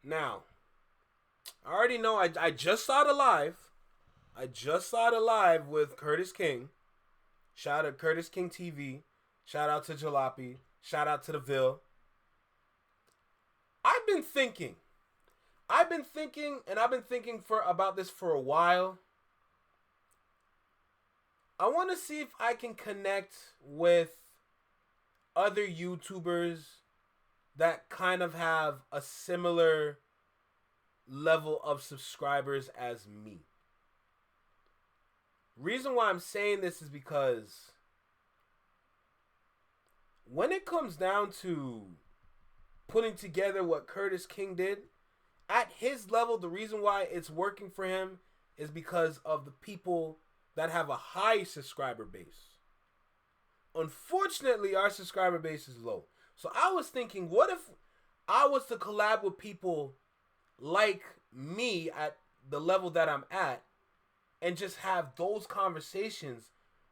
Now, I already know. I just saw the live. I just saw the live with Curtis King. Shout out to Curtis King TV. Shout out to Jalopy. Shout out to the Ville. I've been thinking. And I've been thinking for about this for a while. I want to see if I can connect with other YouTubers that kind of have a similar level of subscribers as me. Reason why I'm saying this is because when it comes down to putting together what Curtis King did, at his level, the reason why it's working for him is because of the people that have a high subscriber base. Unfortunately, our subscriber base is low. So I was thinking, what if I was to collab with people like me at the level that I'm at and just have those conversations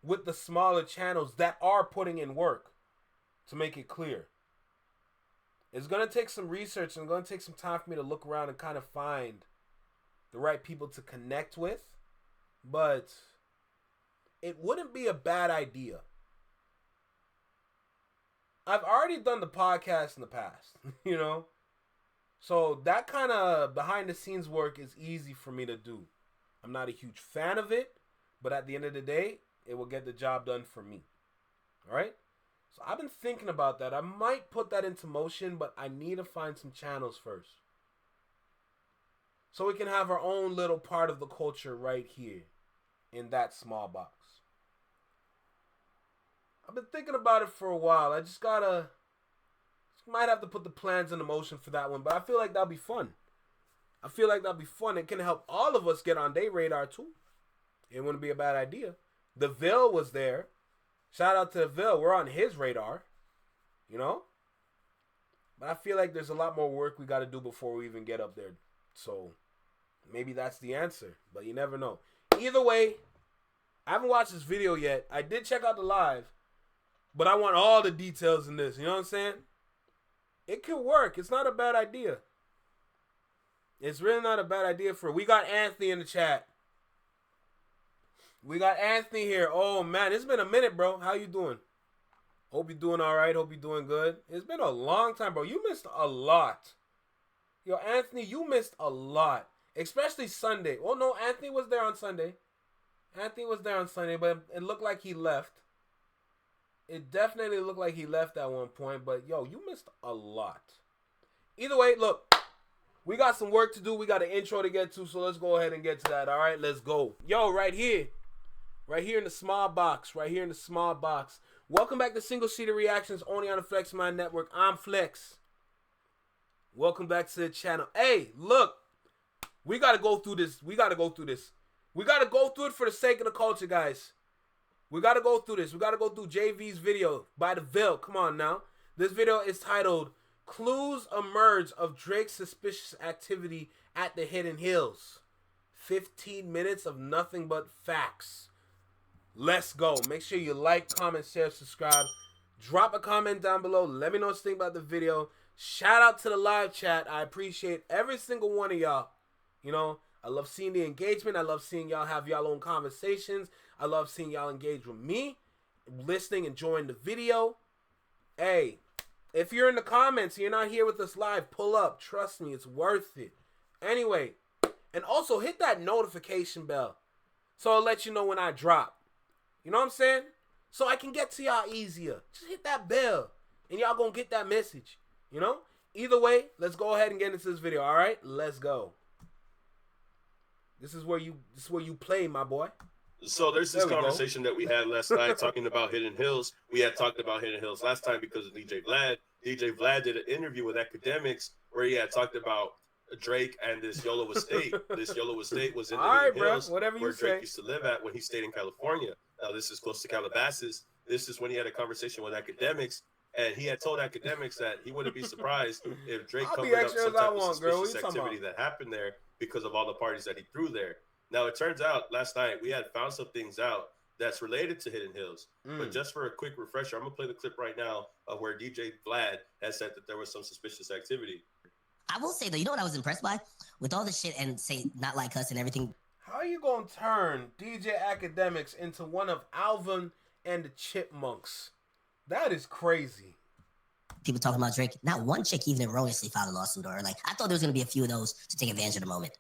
with the smaller channels that are putting in work to make it clear. It's going to take some research and it's going to take some time for me to look around and kind of find the right people to connect with. But it wouldn't be a bad idea. I've already done the podcast in the past, you know? So that kind of behind the scenes work is easy for me to do. I'm not a huge fan of it, but at the end of the day, it will get the job done for me. All right? So I've been thinking about that. I might put that into motion, but I need to find some channels first. So we can have our own little part of the culture right here in that small box. I've been thinking about it for a while. I just might have to put the plans into motion for that one, but I feel like that'll be fun. It can help all of us get on their radar too. It wouldn't be a bad idea. The Ville was there. Shout out to the Ville. We're on his radar. You know? But I feel like there's a lot more work we got to do before we even get up there. So maybe that's the answer. But you never know. Either way, I haven't watched this video yet. I did check out the live. But I want all the details in this. You know what I'm saying? It could work. It's not a bad idea. It's really not a bad idea for... We got Anthony in the chat. We got Anthony here. Oh, man. It's been a minute, bro. How you doing? Hope you're doing all right. Hope you're doing good. It's been a long time, bro. You missed a lot. Yo, Anthony, you missed a lot. Especially Sunday. Well, no, Anthony was there on Sunday. But it looked like he left. It definitely looked like he left at one point. But, yo, you missed a lot. Either way, look. We got some work to do. We got an intro to get to. So let's go ahead and get to that. All right, let's go. Yo, right here. Right here in the small box. Welcome back to Single Seater Reactions only on the Flex Mind Network. I'm Flex. Welcome back to the channel. Hey, look. We got to go through this. We got to go through it for the sake of the culture, guys. We got to go through this. We got to go through JV's video by the Ville. Come on now. This video is titled Clues Emerge of Drake's Suspicious Activity at the Hidden Hills. 15 minutes of nothing but facts. Let's go. Make sure you like, comment, share, subscribe. Drop a comment down below. Let me know what you think about the video. Shout out to the live chat. I appreciate every single one of y'all. You know, I love seeing the engagement. I love seeing y'all have y'all own conversations. I love seeing y'all engage with me, listening, enjoying the video. Hey, if you're in the comments and you're not here with us live, pull up. Trust me, it's worth it. Anyway, and also hit that notification bell so I'll let you know when I drop. You know what I'm saying? So I can get to y'all easier. Just hit that bell and y'all gonna get that message. You know? Either way, let's go ahead and get into this video. All right? Let's go. This is where you play, my boy. So there's this conversation that we had last night talking about Hidden Hills. We had talked about Hidden Hills last time because of DJ Vlad. DJ Vlad did an interview with Academics where he had talked about Drake and this YOLO estate. This YOLO estate was in the Hidden Hills where Drake used to live at when he stayed in California. Now this is close to Calabasas. This is when he had a conversation with Academics, and he had told Academics that he wouldn't be surprised if Drake covered up some type of suspicious activity that happened there because of all the parties that he threw there. Now, it turns out last night we had found some things out that's related to Hidden Hills. But just for a quick refresher, I'm going to play the clip right now of where DJ Vlad has said that there was some suspicious activity. I will say though, you know what I was impressed by? With all the shit and say not like us and everything. How you gonna turn DJ Academics into one of Alvin and the Chipmunks? That is crazy. People talking about Drake. Not one chick even erroneously filed a lawsuit or like I thought there was gonna be a few of those to take advantage of the moment.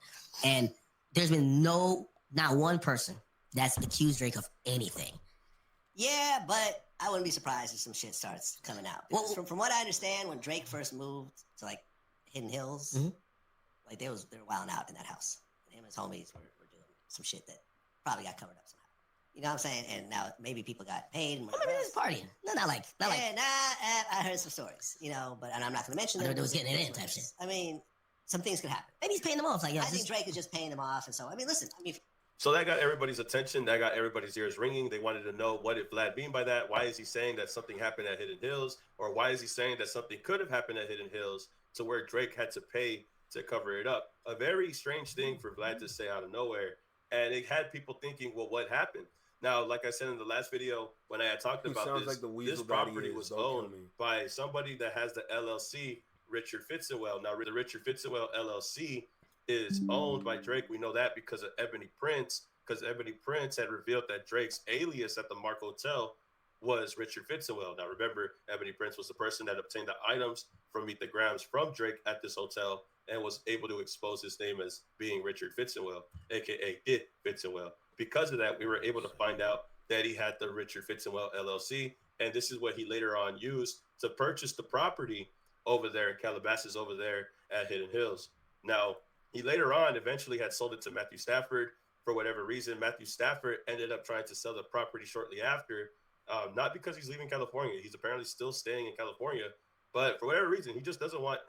And there's been not one person that's accused Drake of anything. Yeah, but I wouldn't be surprised if some shit starts coming out. Well, from what I understand, when Drake first moved to like Hidden Hills, like they were wilding out in that house. And him and his homies were doing some shit that probably got covered up somehow. You know what I'm saying? And now maybe people got paid. And I remember this partying. No, not like. I heard some stories, you know, but and I'm not going to mention them. There was getting it in type shit. I mean, some things could happen. Maybe he's paying them off. Like, yo, I think Drake is just paying them off, and so I mean, listen, I mean. So that got everybody's attention. That got everybody's ears ringing. They wanted to know, what did Vlad mean by that? Why is he saying that something happened at Hidden Hills? Or why is he saying that something could have happened at Hidden Hills to where Drake had to pay to cover it up? A very strange thing for Vlad to say out of nowhere. And it had people thinking, well, what happened? Now, like I said in the last video, when I had talked about this, like this property was owned by somebody that has the LLC, Richard Fitzgerald. Now, the Richard Fitzgerald LLC is owned by Drake. We know that because of Ebony Prince, because Ebony Prince had revealed that Drake's alias at the Mark Hotel was Richard Fitzgerald. Now, remember, Ebony Prince was the person that obtained the items from Meet the Grams from Drake at this hotel and was able to expose his name as being Richard Fitzgerald, aka It Fitzgerald. Because of that, we were able to find out that he had the Richard Fitzgerald LLC, and this is what he later on used to purchase the property over there in Calabasas, over there at Hidden Hills. Now, he later on eventually had sold it to Matthew Stafford. For whatever reason, Matthew Stafford ended up trying to sell the property shortly after, not because he's leaving California. He's apparently still staying in California, but for whatever reason, he just doesn't want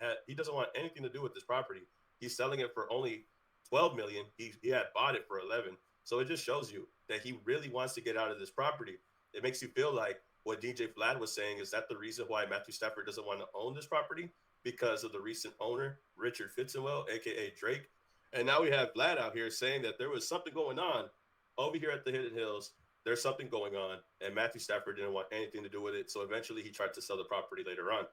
anything to do with this property. He's selling it for only $12 million. He had bought it for $11 million. So it just shows you that he really wants to get out of this property. It makes you feel like what DJ Vlad was saying, is that the reason why Matthew Stafford doesn't want to own this property? Because of the recent owner, Richard Fitzgerald, aka Drake. And now we have Vlad out here saying that there was something going on over here at the Hidden Hills. There's something going on, and Matthew Stafford didn't want anything to do with it. So eventually he tried to sell the property later on.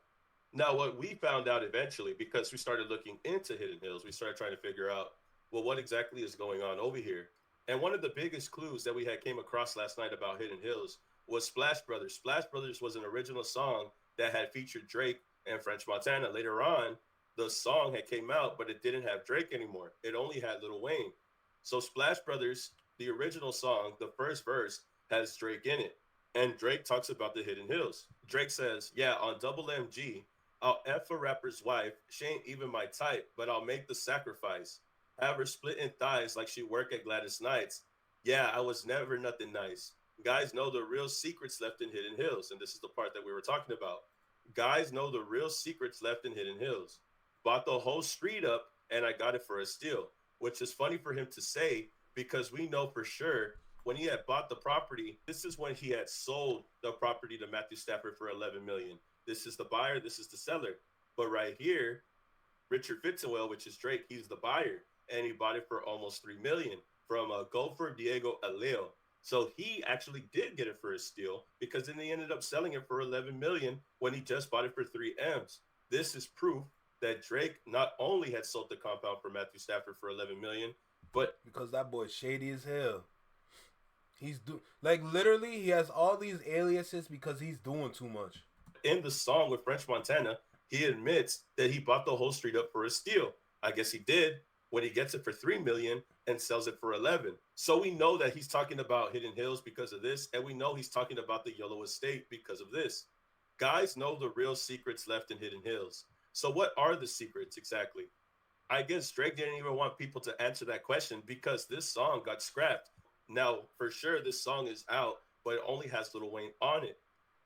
Now, what we found out eventually, because we started looking into Hidden Hills, we started trying to figure out, well, what exactly is going on over here? And one of the biggest clues that we had came across last night about Hidden Hills was Splash Brothers. Splash Brothers was an original song that had featured Drake and French Montana. Later on, the song had came out, but it didn't have Drake anymore. It only had Lil Wayne. So Splash Brothers, the original song, the first verse has Drake in it. And Drake talks about the Hidden Hills. Drake says, yeah, on Double MG, I'll F a rapper's wife. She ain't even my type, but I'll make the sacrifice. Have her splitting thighs like she work at Gladys Knights. Yeah, I was never nothing nice. Guys know the real secrets left in Hidden Hills. And this is the part that we were talking about. Guys know the real secrets left in Hidden Hills. Bought the whole street up, and I got it for a steal. Which is funny for him to say, because we know for sure when he had bought the property, this is when he had sold the property to Matthew Stafford for $11 million. This is the buyer, this is the seller. But right here, Richard Fitzgerald, which is Drake, he's the buyer. And he bought it for almost $3 million from Gopher Diego Aleo. So he actually did get it for a steal, because then they ended up selling it for $11 million when he just bought it for 3 M's. This is proof that Drake not only had sold the compound for Matthew Stafford for $11 million, but because that boy's shady as hell. He's literally he has all these aliases because he's doing too much. In the song with French Montana, he admits that he bought the whole street up for a steal. I guess he did, when he gets it for $3 million and sells it for $11 million. So we know that he's talking about Hidden Hills because of this, and we know he's talking about the Yellow Estate because of this. Guys know the real secrets left in Hidden Hills. So what are the secrets exactly? I guess Drake didn't even want people to answer that question because this song got scrapped. Now, for sure, this song is out, but it only has Lil Wayne on it.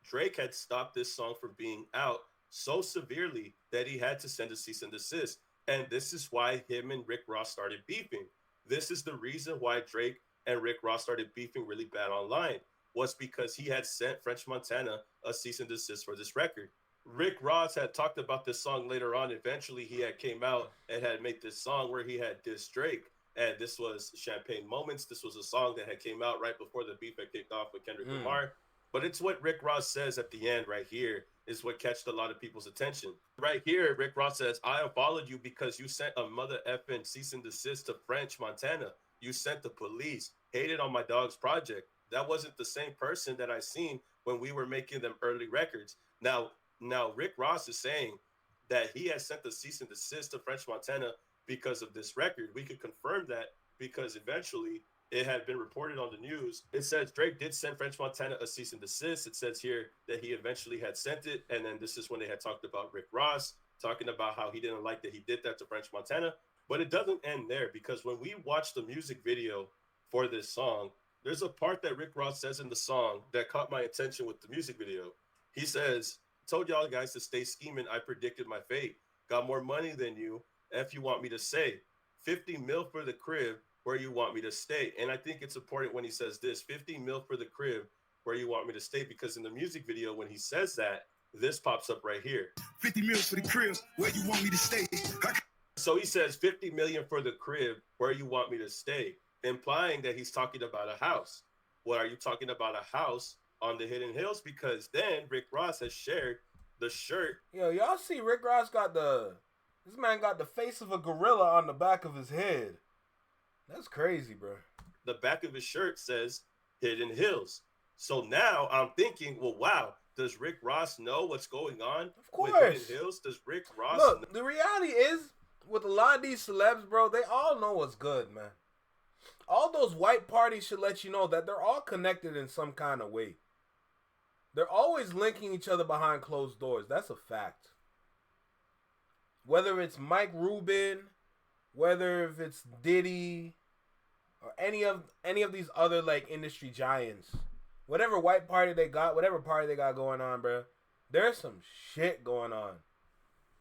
Drake had stopped this song from being out so severely that he had to send a cease and desist. And this is why him and Rick Ross started beefing. This is the reason why Drake and Rick Ross started beefing really bad online, was because he had sent French Montana a cease and desist for this record. Rick Ross had talked about this song later on. Eventually, he had came out and had made this song where he had dissed Drake. And this was Champagne Moments. This was a song that had came out right before the beef had kicked off with Kendrick Lamar. But it's what Rick Ross says at the end right here is what catched a lot of people's attention. Right here, Rick Ross says, I unfollowed you because you sent a mother effing cease and desist to French Montana. You sent the police, hated on my dog's project. That wasn't the same person that I seen when we were making them early records. Now Rick Ross is saying that he has sent the cease and desist to French Montana because of this record. We could confirm that because eventually it had been reported on the news. It says Drake did send French Montana a cease and desist. It says here that he eventually had sent it. And then this is when they had talked about Rick Ross, talking about how he didn't like that he did that to French Montana. But it doesn't end there, because when we watch the music video for this song, there's a part that Rick Ross says in the song that caught my attention with the music video. He says, told y'all guys to stay scheming. I predicted my fate. Got more money than you. If you want me to say 50 mil for the crib, where you want me to stay. And I think it's important when he says this, 50 mil for the crib, where you want me to stay, because in the music video, when he says that, this pops up right here. 50 mil for the crib, where you want me to stay. So he says 50 million for the crib, where you want me to stay, implying that he's talking about a house. Well, are you talking about a house on the Hidden Hills? Because then Rick Ross has shared the shirt. Yo, y'all see Rick Ross this man got the face of a gorilla on the back of his head. That's crazy, bro. The back of his shirt says Hidden Hills. So now I'm thinking, well, wow, does Rick Ross know what's going on with Hidden Hills? Does Rick Ross know? The reality is, with a lot of these celebs, bro, they all know what's good, man. All those white parties should let you know that they're all connected in some kind of way. They're always linking each other behind closed doors. That's a fact. Whether it's Mike Rubin, whether if it's Diddy, or any of these other like industry giants, whatever white party they got, whatever party they got going on, bro, there's some shit going on.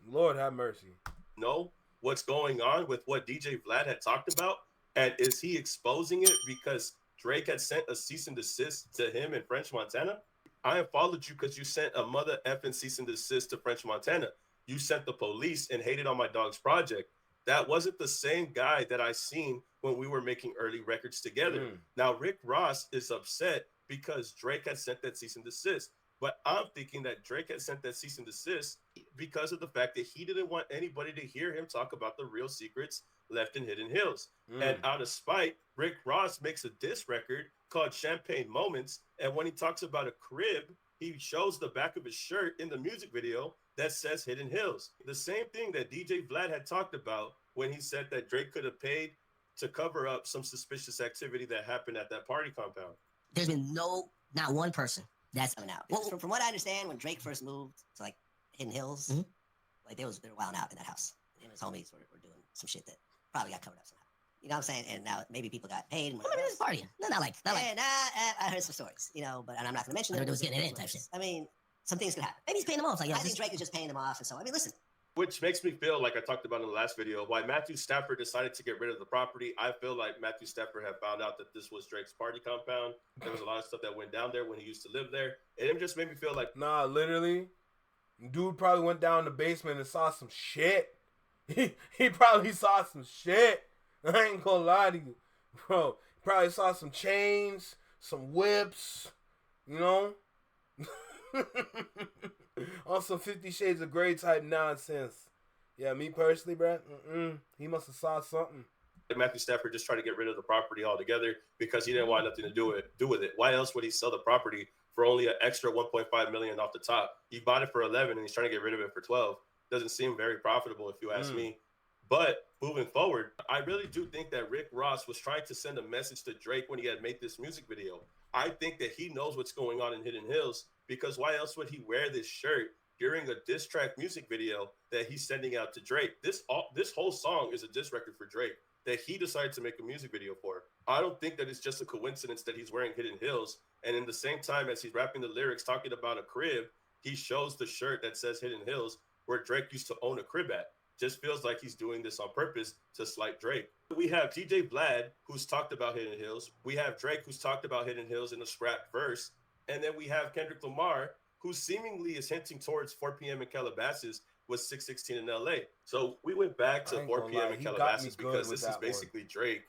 Lord have mercy. Know what's going on with what DJ Vlad had talked about, and is he exposing it because Drake had sent a cease and desist to him in French Montana? I unfollowed you because you sent a mother effing cease and desist to French Montana. You sent the police and hated on my dog's project. That wasn't the same guy that I seen when we were making early records together. Now, Rick Ross is upset because Drake had sent that cease and desist. But I'm thinking that Drake had sent that cease and desist because of the fact that he didn't want anybody to hear him talk about the real secrets left in Hidden Hills. And out of spite, Rick Ross makes a diss record called Champagne Moments. And when he talks about a crib, he shows the back of his shirt in the music video that says Hidden Hills. The same thing that DJ Vlad had talked about when he said that Drake could have paid to cover up some suspicious activity that happened at that party compound. There's been not one person that's coming out. Well, from what I understand, when Drake first moved to like Hidden Hills, like they were wilding out in that house. Him and his homies were doing some shit that probably got covered up somehow. You know what I'm saying? And now maybe people got paid. Well, maybe this party. Not like. I heard some stories, you know, but and I'm not going to mention it. It was getting it in type shit. I mean, some things could happen. Maybe he's paying them off. Like, I think Drake is just paying them off, and so I mean, listen. Which makes me feel like I talked about in the last video, why Matthew Stafford decided to get rid of the property. I feel like Matthew Stafford had found out that this was Drake's party compound. There was a lot of stuff that went down there when he used to live there. And it just made me feel like... Nah, literally. Dude probably went down in the basement and saw some shit. He probably saw some shit. I ain't gonna lie to you. Bro, he probably saw some chains, some whips, you know? On some 50 Shades of Grey type nonsense. Yeah, me personally, bro, he must have saw something. Matthew Stafford just tried to get rid of the property altogether because he didn't want nothing to do with it. Why else would he sell the property for only an extra $1.5 million off the top? He bought it for 11 and he's trying to get rid of it for 12. Doesn't seem very profitable if you ask me. But moving forward, I really do think that Rick Ross was trying to send a message to Drake when he had made this music video. I think that he knows what's going on in Hidden Hills, because why else would he wear this shirt during a diss track music video that he's sending out to Drake? This whole song is a diss record for Drake that he decided to make a music video for. I don't think that it's just a coincidence that he's wearing Hidden Hills. And in the same time as he's rapping the lyrics talking about a crib, he shows the shirt that says Hidden Hills where Drake used to own a crib at. Just feels like he's doing this on purpose to slight Drake. We have DJ Vlad, who's talked about Hidden Hills. We have Drake, who's talked about Hidden Hills in a scrap verse. And then we have Kendrick Lamar, who seemingly is hinting towards 4 p.m. in Calabasas was 616 in LA. So we went back to 4 p.m. in Calabasas because this is basically Drake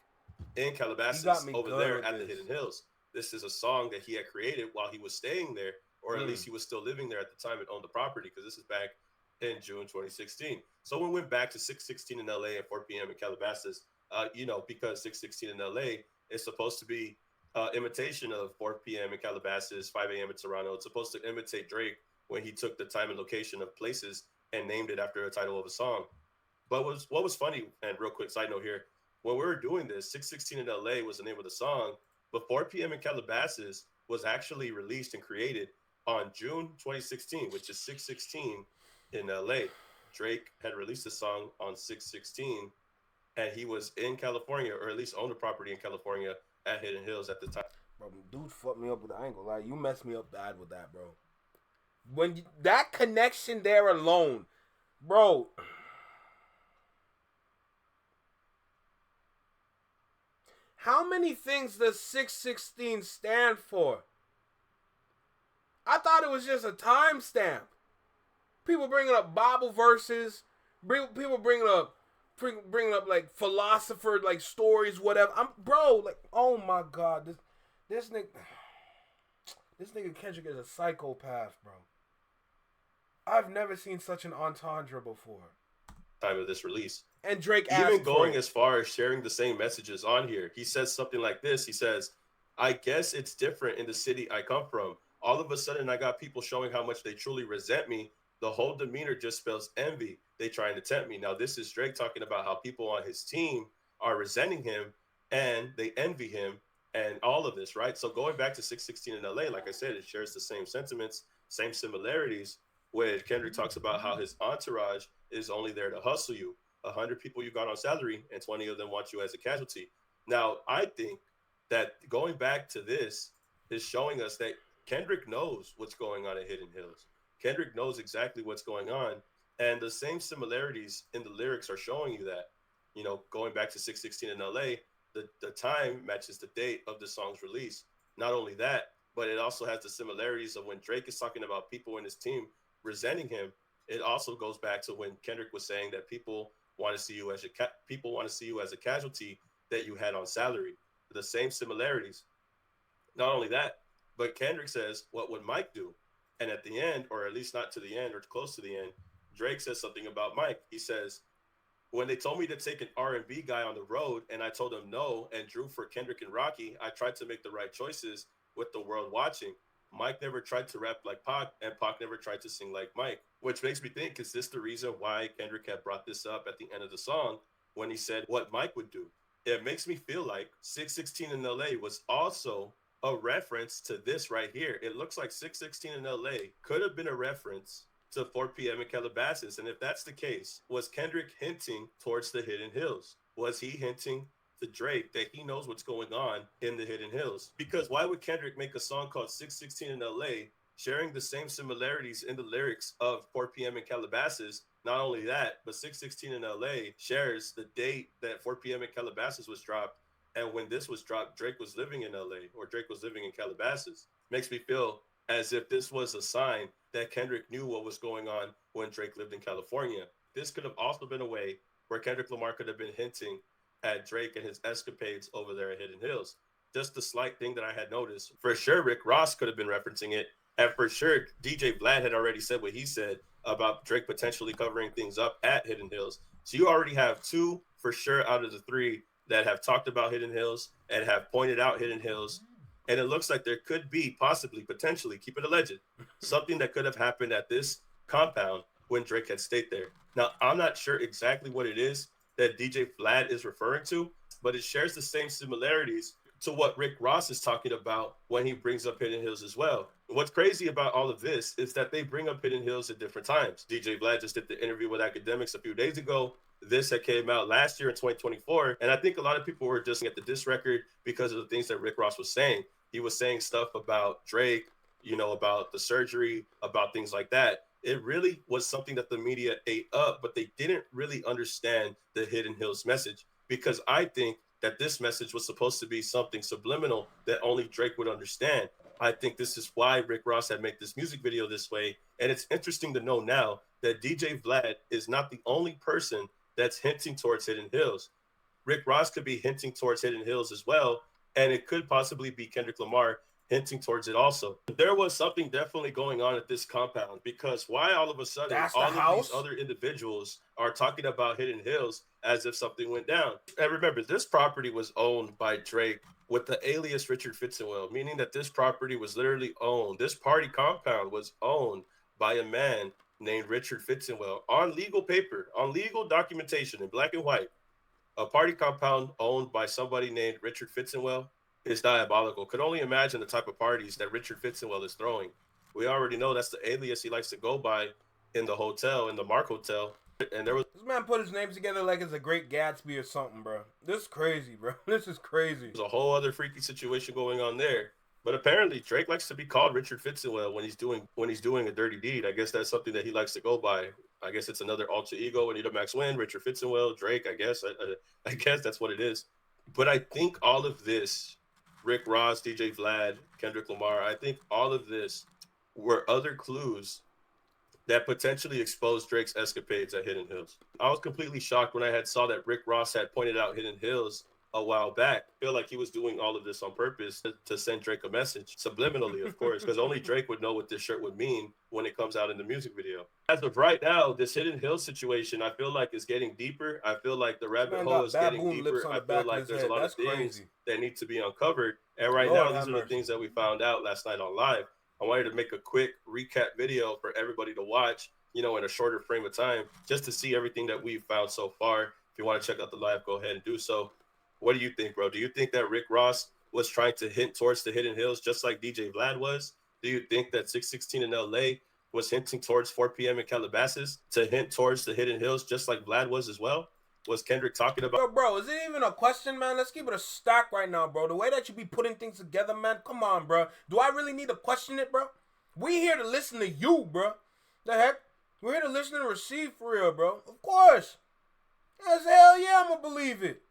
in Calabasas over there at the Hidden Hills. this is a song that he had created while he was staying there, or at least he was still living there at the time and owned the property, because this is back in June 2016. So we went back to 616 in LA and 4 p.m. in Calabasas, because 616 in LA is supposed to be imitation of 4 p.m. in Calabasas, 5 a.m. in Toronto. It's supposed to imitate Drake when he took the time and location of places and named it after a title of a song. But what was funny, and real quick side note here, when we were doing this, 616 in LA was the name of the song, but 4 p.m. in Calabasas was actually released and created on June 2016, which is 616 in LA. Drake had released the song on 616, and he was in California, or at least owned a property in California at Hidden Hills at the time. Bro, dude fucked me up with the angle. Like, you messed me up bad with that, bro. That connection there alone, bro. How many things does 616 stand for? I thought it was just a timestamp. People bringing up Bible verses, people bringing up like philosopher like stories, whatever. Like, oh my God, this nigga Kendrick is a psychopath, bro. I've never seen such an entendre before. Time of this release. And Drake even going as far as sharing the same messages on here. He says something like this. He says, I guess it's different in the city I come from. All of a sudden, I got people showing how much they truly resent me. The whole demeanor just spells envy. They trying to tempt me. Now, this is Drake talking about how people on his team are resenting him and they envy him and all of this, right? So going back to 616 in LA, like I said, it shares the same sentiments, same similarities, where Kendrick talks about how his entourage is only there to hustle you. 100 people you got on salary and 20 of them want you as a casualty. Now, I think that going back to this is showing us that Kendrick knows what's going on at Hidden Hills. Kendrick knows exactly what's going on. And the same similarities in the lyrics are showing you that. Going back to 616 in LA, the time matches the date of the song's release. Not only that, but it also has the similarities of when Drake is talking about people in his team resenting him. It also goes back to when Kendrick was saying that people want to see you as a casualty that you had on salary. The same similarities. Not only that, but Kendrick says, what would Mike do? And at the end, or at least not to the end or close to the end, Drake says something about Mike. He says, when they told me to take an R&B guy on the road and I told them no and drew for Kendrick and Rocky, I tried to make the right choices with the world watching. Mike never tried to rap like Pac, and Pac never tried to sing like Mike, which makes me think, is this the reason why Kendrick had brought this up at the end of the song when he said what Mike would do? It makes me feel like 616 in LA was also a reference to this right here. It looks like 616 in LA could have been a reference to 4 p.m. in Calabasas. And if that's the case, was Kendrick hinting towards the Hidden Hills? Was he hinting to Drake that he knows what's going on in the Hidden Hills? Because why would Kendrick make a song called 616 in LA, sharing the same similarities in the lyrics of 4 p.m. in Calabasas? Not only that, but 616 in LA shares the date that 4 p.m. in Calabasas was dropped. And when this was dropped, Drake was living in LA, or Drake was living in Calabasas. Makes me feel as if this was a sign that Kendrick knew what was going on when Drake lived in California. This could have also been a way where Kendrick Lamar could have been hinting at Drake and his escapades over there at Hidden Hills. Just a slight thing that I had noticed. For sure, Rick Ross could have been referencing it. And for sure, DJ Vlad had already said what he said about Drake potentially covering things up at Hidden Hills. So you already have two, for sure, out of the three that have talked about Hidden Hills and have pointed out Hidden Hills. And it looks like there could be, possibly, potentially, keep it alleged, something that could have happened at this compound when Drake had stayed there. Now, I'm not sure exactly what it is that DJ Vlad is referring to, but it shares the same similarities to what Rick Ross is talking about when he brings up Hidden Hills as well. What's crazy about all of this is that they bring up Hidden Hills at different times. DJ Vlad just did the interview with Academics a few days ago. This had came out last year in 2024. And I think a lot of people were just at the diss record because of the things that Rick Ross was saying. He was saying stuff about Drake, about the surgery, about things like that. It really was something that the media ate up, but they didn't really understand the Hidden Hills message, because I think that this message was supposed to be something subliminal that only Drake would understand. I think this is why Rick Ross had made this music video this way. And it's interesting to know now that DJ Vlad is not the only person that's hinting towards Hidden Hills. Rick Ross could be hinting towards Hidden Hills as well, and it could possibly be Kendrick Lamar hinting towards it also. There was something definitely going on at this compound, because why all of a sudden all of these other individuals are talking about Hidden Hills as if something went down. And remember, this property was owned by Drake with the alias Richard Fitzenwell, meaning that this property was literally owned. This party compound was owned by a man named Richard Fitzenwell on legal paper, on legal documentation in black and white. A party compound owned by somebody named Richard Fitzenwell is diabolical. Could only imagine the type of parties that Richard Fitzenwell is throwing. We already know that's the alias he likes to go by in the hotel, in the Mark Hotel. And there was this man put his names together like it's a Great Gatsby or something, bro. This is crazy, bro. This is crazy. There's a whole other freaky situation going on there. But apparently Drake likes to be called Richard Fitzenwell when he's doing a dirty deed. I guess that's something that he likes to go by. I guess it's another alter ego. Anita Max Win, Richard Fitzenwell, Drake. I guess that's what it is. But I think all of this, Rick Ross, DJ Vlad, Kendrick Lamar, I think all of this were other clues that potentially exposed Drake's escapades at Hidden Hills. I was completely shocked when I had saw that Rick Ross had pointed out Hidden Hills a while back. I feel like he was doing all of this on purpose to send Drake a message, subliminally, of course, because only Drake would know what this shirt would mean when it comes out in the music video. As of right now, this Hidden Hills situation, I feel like is getting deeper. I feel like the rabbit hole is getting deeper. I feel like there's a lot of things that need to be uncovered. And right now, these are the things that we found out last night on live. I wanted to make a quick recap video for everybody to watch, in a shorter frame of time, just to see everything that we've found so far. If you want to check out the live, go ahead and do so. What do you think, bro? Do you think that Rick Ross was trying to hint towards the Hidden Hills just like DJ Vlad was? Do you think that 616 in LA was hinting towards 4 p.m. in Calabasas to hint towards the Hidden Hills just like Vlad was as well? Was Kendrick talking about? Bro, is it even a question, man? Let's keep it a stack right now, bro. The way that you be putting things together, man. Come on, bro. Do I really need to question it, bro? We here to listen to you, bro. The heck? We're here to listen and receive for real, bro. Of course. As hell yeah, I'm gonna believe it.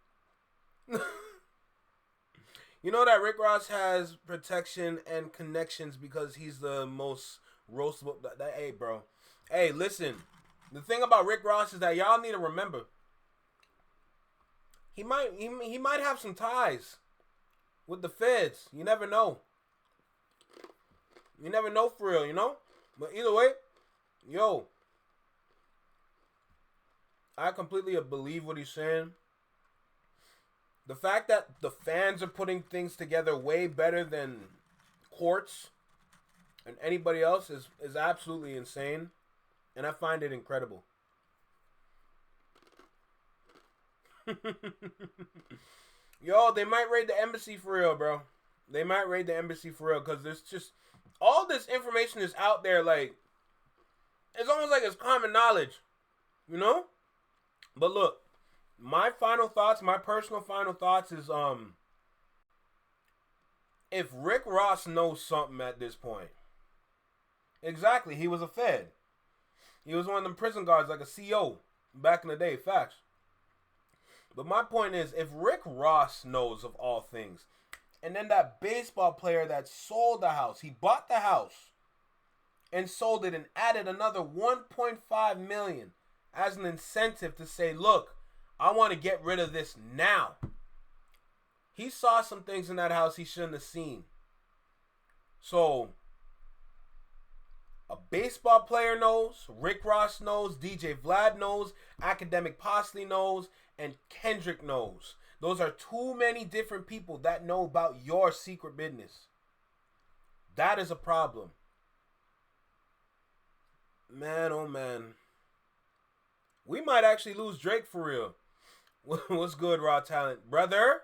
You know that Rick Ross has protection and connections because he's the most roastable. Hey, bro. Hey, listen. The thing about Rick Ross is that y'all need to remember. He might have some ties with the feds. You never know. You never know for real, But either way, I completely believe what he's saying. The fact that the fans are putting things together way better than courts and anybody else is absolutely insane. And I find it incredible. They might raid the embassy for real, bro. They might raid the embassy for real because there's just all this information is out there. Like, it's almost like it's common knowledge, But look, my personal final thoughts is if Rick Ross knows something at this point, exactly, he was a Fed. He was one of them prison guards, like a CO back in the day, facts. But my point is, if Rick Ross knows of all things, and then that baseball player that sold the house, he bought the house and sold it and added another $1.5 million as an incentive to say, look, I want to get rid of this now. He saw some things in that house he shouldn't have seen. So, a baseball player knows, Rick Ross knows, DJ Vlad knows, Academic Posley knows, and Kendrick knows. Those are too many different people that know about your secret business. That is a problem. Man, oh man. We might actually lose Drake for real. What's good, Raw Talent? Brother,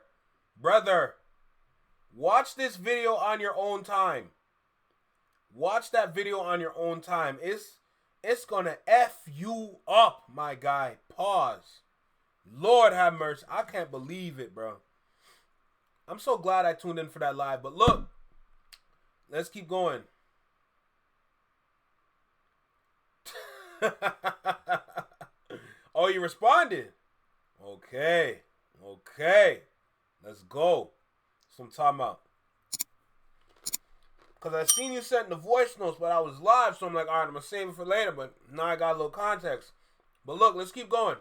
watch this video on your own time. Watch that video on your own time. It's gonna F you up, my guy. Pause. Lord have mercy. I can't believe it, bro. I'm so glad I tuned in for that live. But look, let's keep going. Oh, you responded? Okay. Let's go. That's what I'm talking about. Because I seen you sent the voice notes, but I was live, so I'm like, all right, I'm going to save it for later. But now I got a little context. But look, let's keep going.